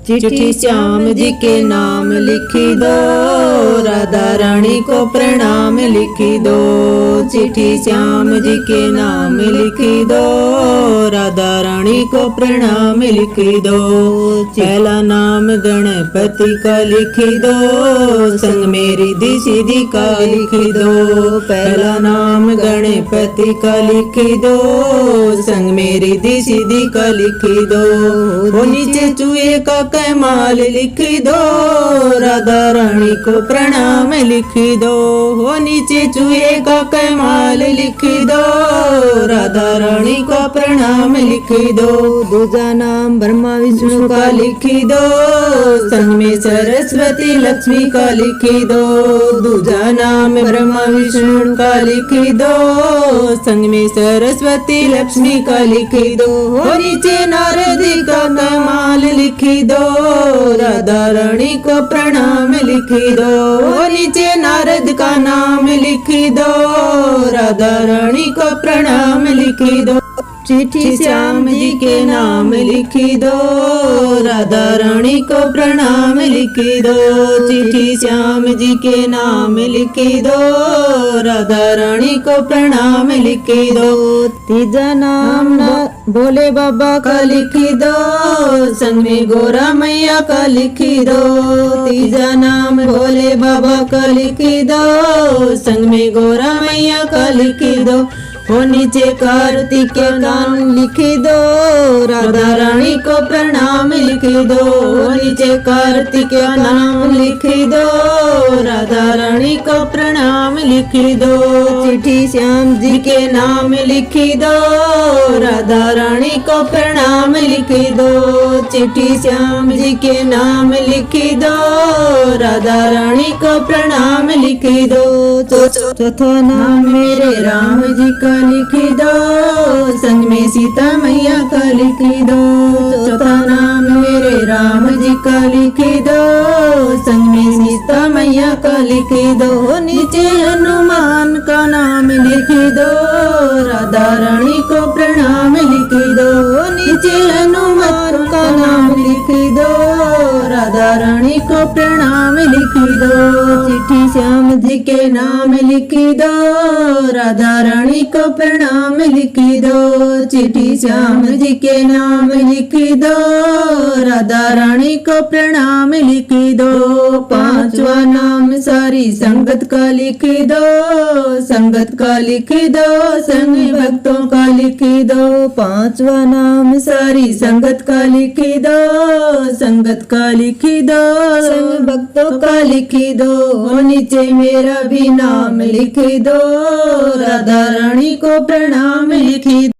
चिट्ठी श्याम जी के नाम लिखी दो, राधा रानी को प्रणाम लिखी दो। चिट्ठी श्याम जी के नाम लिखी दो, राधा रानी को प्रणाम लिखी दो। पहला नाम गणपति का लिखी दो, संग मेरी दी सीधी का लिखी दो। पहला नाम गणपति का लिखी दो, संग मेरी दी सीधी का लिखी दो। वो नीचे चूहे का कमाल लिखी दो, राधा रानी को प्रणाम लिखी दो। वो नीचे चूहे का कमाल लिखी दो, राधा रानी को प्रणाम लिखी दो। दूजा नाम ब्रह्मा विष्णु का लिखी दो, संग में सरस्वती लक्ष्मी का लिखी दो। दूजा नाम ब्रह्मा विष्णु का लिखी दो, संग में सरस्वती लक्ष्मी का लिखी दो। वो नीचे नारद का कमाल लिखी दो, राधा रानी को प्रणाम लिखी दो। वो नीचे नारद का नाम लिखी दो, राधा रानी को प्रणाम लिखी दो। चिट्ठी श्याम जी के नाम लिखी दो, राधा रानी को प्रणाम लिखी दो। चिट्ठी श्याम जी के नाम लिखी दो, राधा रानी को प्रणाम लिखी दो। तीजा नाम भोले बाबा का लिखी दो, संग में गोरा मैया का लिखी दो। तीजा नाम भोले बाबा का लिखी दो, संग में गोरा मैया का लिखी दो। वो नीचे कार्तिक के नाम लिखी दो, राधा रानी को प्रणाम लिखी दो। वो नीचे कार्तिक के नाम लिखी दो, राधा रानी को प्रणाम लिखी दो। चिट्ठी श्याम जी के नाम लिखी दो, राधा रानी को प्रणाम लिखी दो। चिट्ठी श्याम जी के नाम लिखी दो, राधा रानी को प्रणाम लिखी दो। चौथा नाम मेरे राम जी का लिखी दो, संग में सीता मैया का लिखी दो। चौथा नाम मेरे राम जी का लिखी दो, संग में सीता मैया का लिखी दो। नीचे हनुमान का नाम लिखी दो, राधा रानी को प्रणाम लिखी दो। नीचे हनुमान का नाम लिखी दो, राधा रानी को प्रणाम लिखी दो। चिट्ठी श्याम जी के नाम लिखी दो, राधा रानी को प्रणाम लिखी दो। चिट्ठी श्याम जी के नाम लिखी दो, राधा रानी को प्रणाम लिखी दो। पांचवा नाम सारी संगत का लिखी दो, संगत का लिखी दो, संग भक्तों का लिखी दो। पांचवा नाम सारी संगत का लिखी दो, संगत का लिखी दो, संग भक्तों का लिखी दो। नीचे मेरा भी नाम लिखी दो, राधा रानी को प्रणाम लिखी दो।